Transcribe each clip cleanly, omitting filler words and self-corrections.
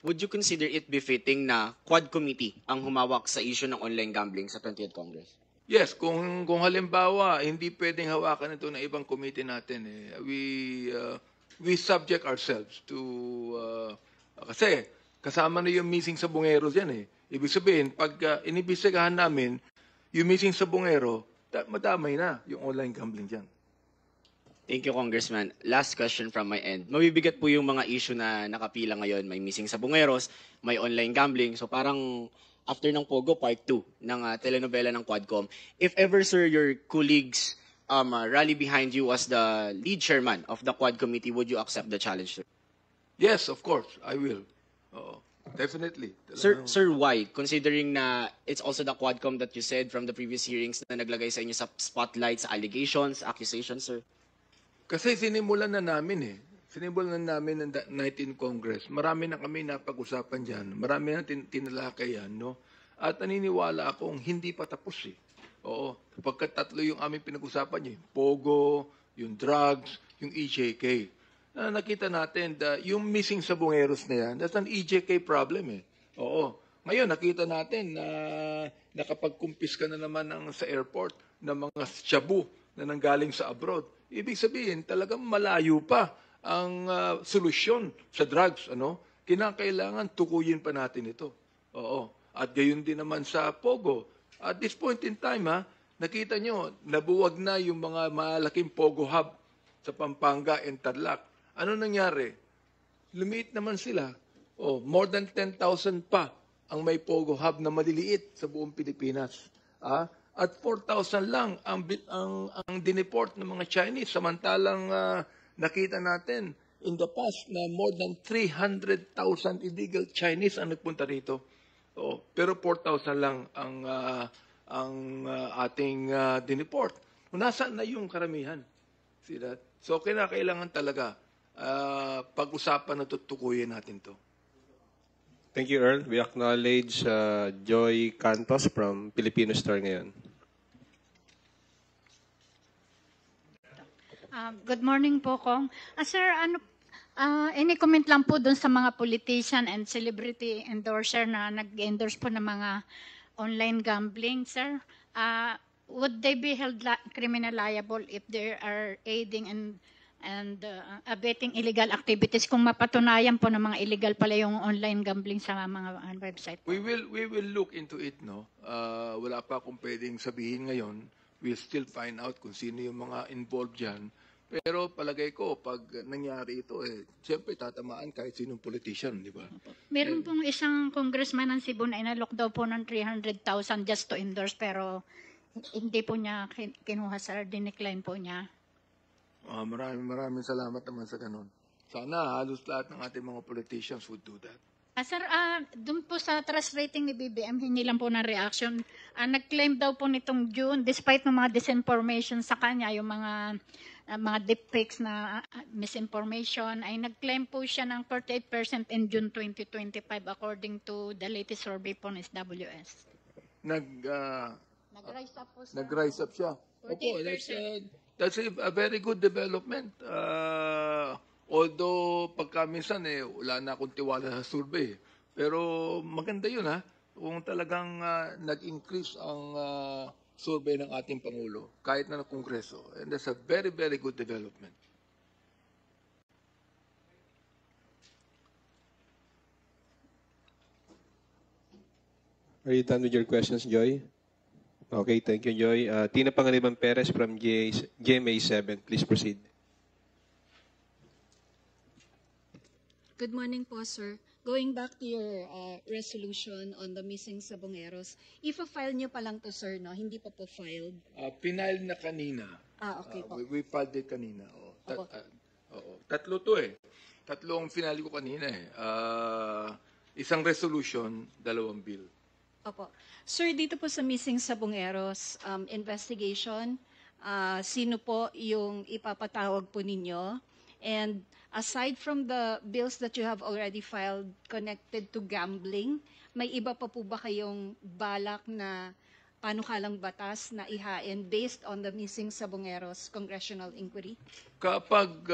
would you consider it befitting na Quad Committee ang humawak sa issue ng online gambling sa 20th Congress? Yes, kung halimbawa hindi pwedeng hawakan ito ng ibang committee natin we subject ourselves to kasi kasama na yung missing sa bungeros yan eh. Ibig sabihin pag inibisigahan namin yung missing sa bungero, madamay na yung online gambling diyan. Thank you, Congressman. Last question from my end. Mabibigat po yung mga issue na nakapila ngayon. May missing sa bungeros, may online gambling. So parang after ng Pogo, part 2 ng telenovela ng Quadcom. If ever, sir, your colleagues rally behind you as the lead chairman of the Quad Committee, would you accept the challenge, sir? Yes, of course, I will. Definitely. Sir, why? Considering na it's also the Quadcom that you said from the previous hearings na naglagay sa inyo sa spotlight sa allegations, accusations, sir? Kasi sinimulan na namin Sinimulan na namin ng 19 Congress. Marami na kami napag-usapan dyan. Marami na tinalakay yan, no? At naniniwala akong hindi pa tapos Oo. Pagkat tatlo yung aming pinag-usapan niyo. Pogo, yung drugs, yung EJK. Nakita natin yung missing sa bungeros na yan, that's an EJK problem Oo. Ngayon, nakita natin na nakapag-kumpis ka na naman sa airport ng mga shabu na nanggaling sa abroad. Ibig sabihin, talagang malayo pa ang solusyon sa drugs. Kinakailangan tukuyin pa natin ito. Oo. At gayon din naman sa Pogo. At this point in time, nakita nyo, nabuwag na yung mga malaking Pogo hub sa Pampanga and Tarlac. Ano nangyari? Lumiit naman sila. More than 10,000 pa ang may Pogo hub na maliliit sa buong Pilipinas. At 4,000 lang ang dineport ng mga Chinese. Samantalang nakita natin in the past na more than 300,000 illegal Chinese ang nagpunta rito. Pero 4,000 lang ang ating dineport. Nasaan na yung karamihan? See that? So kailangan talaga pag-usapan na tutukuyin natin to. Thank you, Earl. We acknowledge Joy Cantos from Filipino Star ngayon. Good morning po, Kong. Sir, any comment lang po dun sa mga politician and celebrity endorser na nag-endorse po ng mga online gambling, sir? Would they be held criminal liable if they are aiding and abetting illegal activities kung mapatunayan po ng mga illegal pala yung online gambling sa mga website? We will look into it, no? Wala pa akong pwedeng sabihin ngayon. We'll still find out kung sino yung mga involved dyan. Pero palagay ko, pag nangyari ito, siyempre tatamaan kahit sinong politician, di ba? Meron pong isang congressman ng Cebu na inalok daw po ng 300,000 just to endorse, pero hindi po niya kinuha, sir. Dinecline po niya. Maraming salamat naman sa ganun. Sana halos lahat ng ating mga politicians would do that. Sir, doon po sa trust rating ni BBM, hingi lang po ng reaction. Nag-claim daw po nitong June, despite ng mga disinformation sa kanya, yung mga deepfakes na misinformation, ay nag-claim po siya ng 48% in June 2025 according to the latest survey po ng SWS. Nag-rise up po, sir. Nag-rise up siya. Opo, that's a very good development. Although pagka minsan wala na akong tiwala sa survey. Pero maganda yun kung talagang nag-increase ang survey ng ating Pangulo kahit na ng Kongreso. And that's a very, very good development. Are you done with your questions, Joy? Okay, thank you, Joy. Tina Pangaliban Perez from GMA7. Please proceed. Good morning po, sir. Going back to your resolution on the missing sabongeros, if-file nyo pa lang to, sir, no? Hindi pa po filed? Pinile na kanina. Okay po. We filed it kanina. Tatlo to Tatlong finale ko kanina Isang resolution, 2 bill. Opo. Sir, dito po sa missing sabongeros investigation, sino po yung ipapatawag po ninyo? And aside from the bills that you have already filed connected to gambling, may iba pa po ba kayong balak na panukalang batas na ihain based on the Missing Sabongeros congressional inquiry? Kapag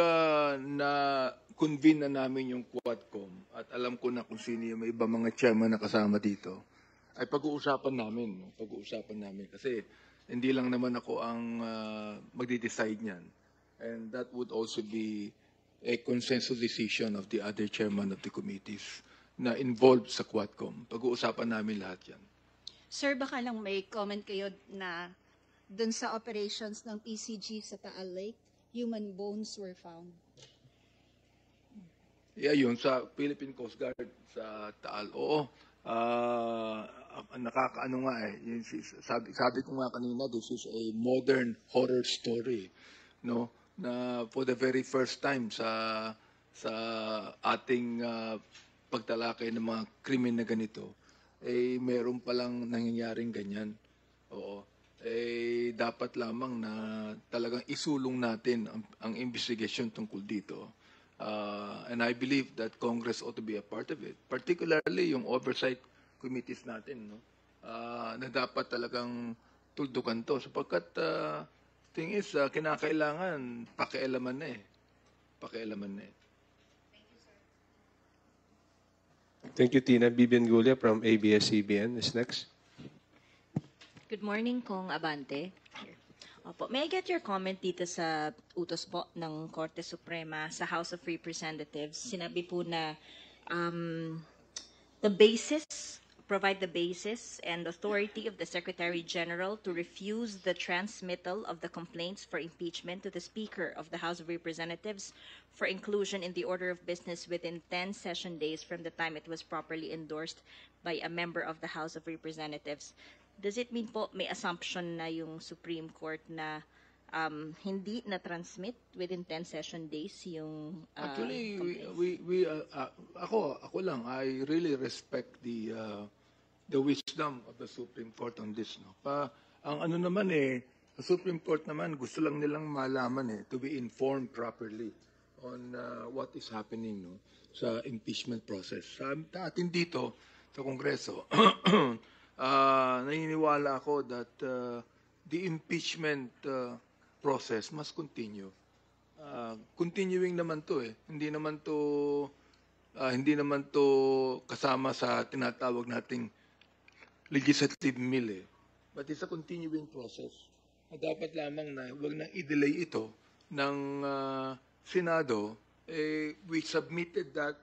na-convene na namin yung Quadcom at alam ko na kung sino yung may iba mga chairman na kasama dito, ay pag-uusapan namin. No? Pag-uusapan namin. Kasi hindi lang naman ako ang magde-decide niyan. And that would also be a consensus decision of the other chairman of the committees na involved sa Quadcom. Pag-uusapan namin lahat yan. Sir, baka lang may comment kayo na dun sa operations ng PCG sa Taal Lake, human bones were found. Yeah, yun sa Philippine Coast Guard sa Taal. Oo. Nakakaano nga eh. Sabi ko nga kanina, this is a modern horror story. No? Na for the very first time sa ating pagtalakay ng mga krimen na ganito, eh meron palang nangyayaring ganyan. Oo. Eh dapat lamang na talagang isulong natin ang investigation tungkol dito. And I believe that Congress ought to be a part of it. Particularly yung oversight committees natin, no? Na dapat talagang tuldukan to. Sapagkat thing is, kinakailangan pakialaman na eh. Pakialaman na eh. Thank you, Tina. Bibian Gulia from ABS-CBN is next. Good morning, Kong Abante. Opo, may I get your comment dito sa utos po ng Korte Suprema sa House of Representatives? Sinabi po na provide the basis and authority of the Secretary General to refuse the transmittal of the complaints for impeachment to the Speaker of the House of Representatives for inclusion in the order of business within 10 session days from the time it was properly endorsed by a member of the House of Representatives. Does it mean po may assumption na yung Supreme Court na hindi na-transmit within 10 session days yung Actually, complaints? ako lang, I really respect the wisdom of the Supreme Court on this. No? Ang ano naman eh, the Supreme Court naman, gusto lang nilang malaman eh, to be informed properly on what is happening no, sa impeachment process. Sa atin dito, sa Kongreso, naniniwala ako that the impeachment process must continue. Continuing naman to eh. Hindi naman to kasama sa tinatawag nating legislative mill eh. But it's a continuing process. Dapat lamang na huwag nang i-delay ito ng Senado. We submitted that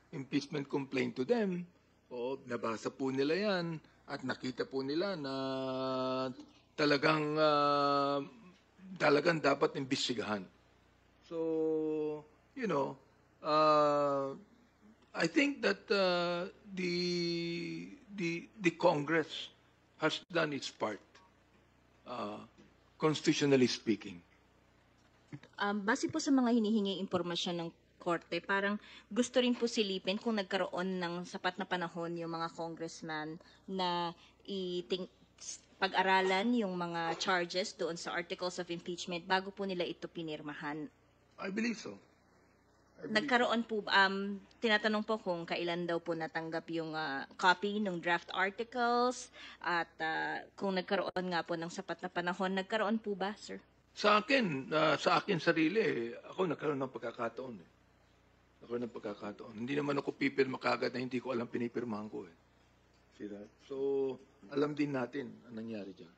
impeachment complaint to them. O, nabasa po nila yan at nakita po nila na talagang dapat imbestigahan. So, you know, I think that the Congress has done its part, constitutionally speaking. Base po sa mga hinihingi impormasyon ng Korte, parang gusto rin po silipin kung nagkaroon ng sapat na panahon yung mga congressman na pag-aralan yung mga charges doon sa articles of impeachment bago po nila ito pinirmahan. I believe so. Nagkaroon po, tinatanong po kung kailan daw po natanggap yung copy ng draft articles at kung nagkaroon nga po ng sapat na panahon, nagkaroon po ba, sir? Sa akin sarili, ako nagkaroon ng pagkakataon eh. Nagkaroon ng pagkakataon. Hindi naman ako pipirma kagad na hindi ko alam pinipirmahan ko eh. See that? So, alam din natin ang nangyari dyan.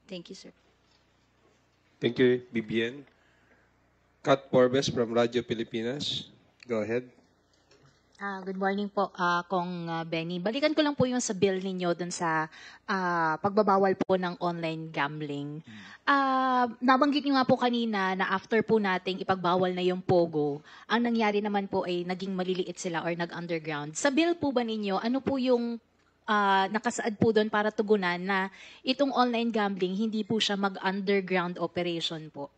Thank you, sir. Thank you, Bibian. Kat Forbes from Radyo Pilipinas. Go ahead. Good morning po, Kong Benny. Balikan ko lang po yung sa bill ninyo dun sa pagbabawal po ng online gambling. Nabanggit nyo nga po kanina na after po nating ipagbawal na yung Pogo, ang nangyari naman po ay naging maliliit sila or nag-underground. Sa bill po ba ninyo, ano po yung nakasaad po doon para tugunan na itong online gambling, hindi po siya mag-underground operation po?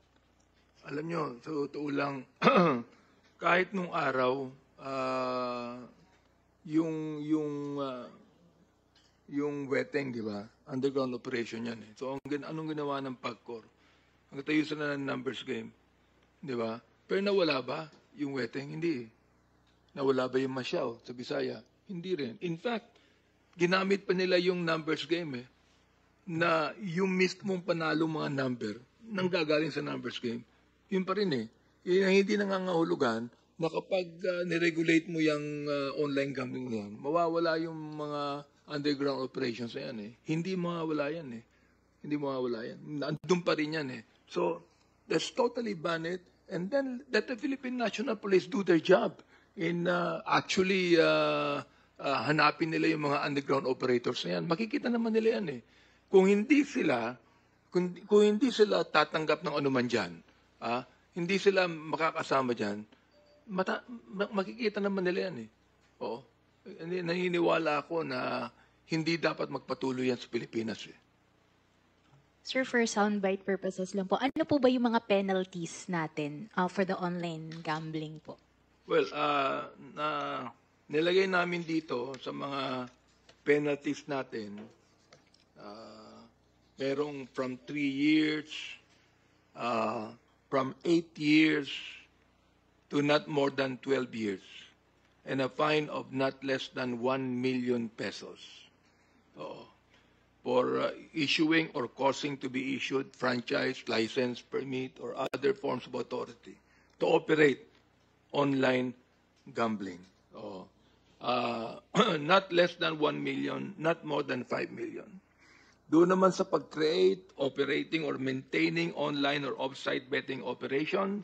Alam nyo, sa totoo lang, kahit nung araw, yung weteng, di ba? Underground operation yan eh. So, anong ginawa ng PAGCOR? Nagtayo sila ng numbers game. Di ba? Pero nawala ba yung weteng? Hindi. Nawala ba yung Masyao sa Bisaya? Hindi rin. In fact, ginamit pa nila yung numbers game na yung mismong panalo mga number nang gagaling sa numbers game, yun pa rin Yun ang hindi nangangahulugan na kapag niregulate mo yung online gambling na yan, mawawala yung mga underground operations na yan Hindi mawawala yan Hindi mawawala yan. Nandun pa rin yan So, let's totally ban it and then let the Philippine National Police do their job in actually hanapin nila yung mga underground operators na yan. Makikita naman nila yan Kung hindi sila tatanggap ng anuman dyan, hindi sila makakasama dyan, makikita naman nila yan Oo. Naniniwala ako na hindi dapat magpatuloy yan sa Pilipinas Sir, for soundbite purposes lang po, ano po ba yung mga penalties natin for the online gambling po? Well, nilagay namin dito sa mga penalties natin, merong from 3 years, from 8 years to not more than 12 years, and a fine of not less than 1 million pesos. For issuing or causing to be issued franchise, license, permit, or other forms of authority to operate online gambling. Not less than 1 million, not more than 5 million. Doon naman sa pag-create, operating, or maintaining online or off-site betting operations,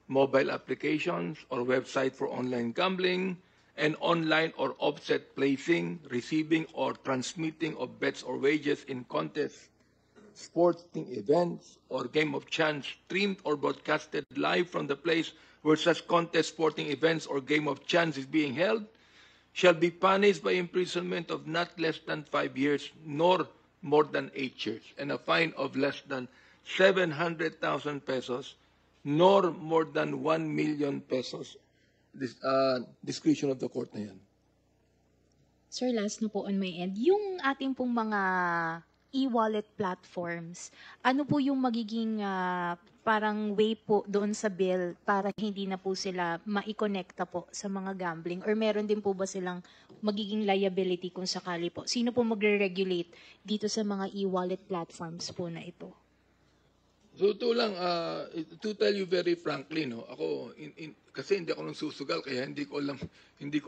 mobile applications, or website for online gambling, and online or offset placing, receiving, or transmitting of bets or wagers in contests, sporting events, or game of chance streamed or broadcasted live from the place where such contest, sporting events, or game of chance is being held, shall be punished by imprisonment of not less than 5 years, nor more than 8 years, and a fine of less than 700,000 pesos, nor more than 1 million pesos. Discretion of the court na yan. Sir, last na po on my end. Yung ating pong mga e-wallet platforms, ano po yung magiging parang way po doon sa bill para hindi na po sila maikonekta po sa mga gambling? Or meron din po ba silang magiging liability kung sakali po? Sino po magre-regulate dito sa mga e-wallet platforms po na ito? So ito lang, to tell you very frankly, ako, kasi hindi ako nang susugal, kaya hindi ko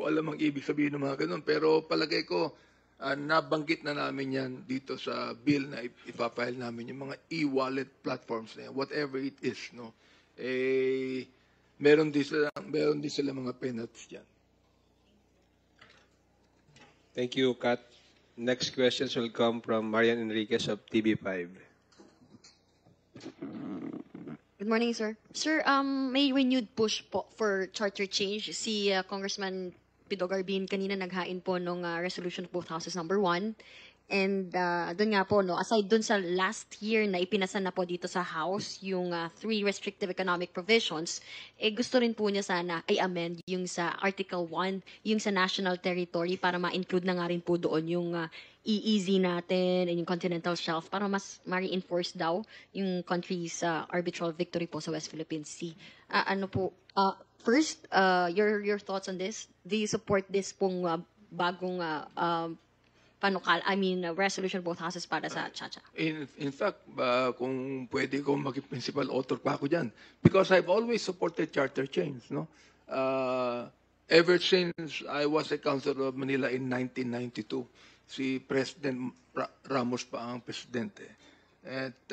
alam ang ibig sabihin ng mga ganun. Pero palagay ko, nabanggit na namin yan dito sa bill na ipapile namin, yung mga e-wallet platforms na yan, whatever it is, meron din sila mga penalties dyan. Thank you, Kat. Next questions will come from Marian Enriquez of TV5. Good morning, sir. Sir, may renewed push po for charter change. Si Congressman Pido Garbin kanina naghain po nung resolution of both houses number 1. And doon nga po, aside doon sa last year na ipinasa na po dito sa House, yung 3 restrictive economic provisions, gusto rin po niya sana i-amend yung sa Article 1, yung sa national territory para ma-include na nga rin po doon yung EEZ natin and yung continental shelf para mas ma-reinforce daw yung country's arbitral victory po sa West Philippine Sea. First, your thoughts on this? Do you support this pong bagong resolution both houses para sa Chacha? In fact, kung pwede ko maging principal author pa ako dyan. Because I've always supported charter change, Ever since I was a councilor of Manila in 1992, si President Ramos pa ang presidente. At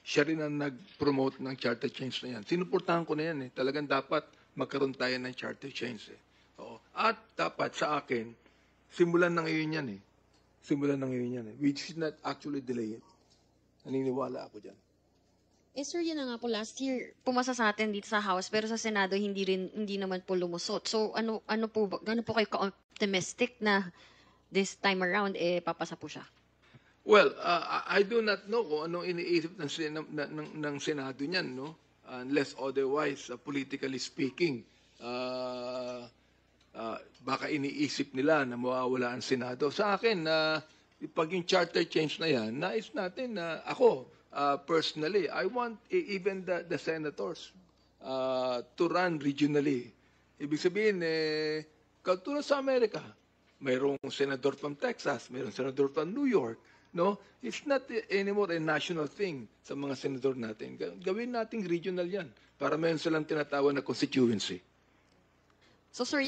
siya rin ang nag-promote ng charter change na yan. Sinuportahan ko na yan. Talagang dapat magkaroon tayo ng charter change. Oo. At dapat sa akin, simulan na ngayon yan Simulan na ngayon yan We should not actually delay it. Naniniwala ako dyan. Sir, yun na nga po last year pumasa sa atin dito sa House pero sa Senado hindi naman po lumusot. So ano po kayo ka-optimistic na this time around papasa po siya? Well, I do not know kung anong iniisip ng Senado niyan, unless otherwise, politically speaking, baka iniisip nila na mawawala ang Senado. Sa akin, pag yung charter change na yan, nais natin na ako, personally, I want even the senators to run regionally. Ibig sabihin, katulad sa Amerika, mayroong senador from Texas, mayroong senador from New York, no? It's not anymore a national thing sa mga senador natin. Gawin nating regional yan para mayroon silang tinatawag na constituency. So, sir,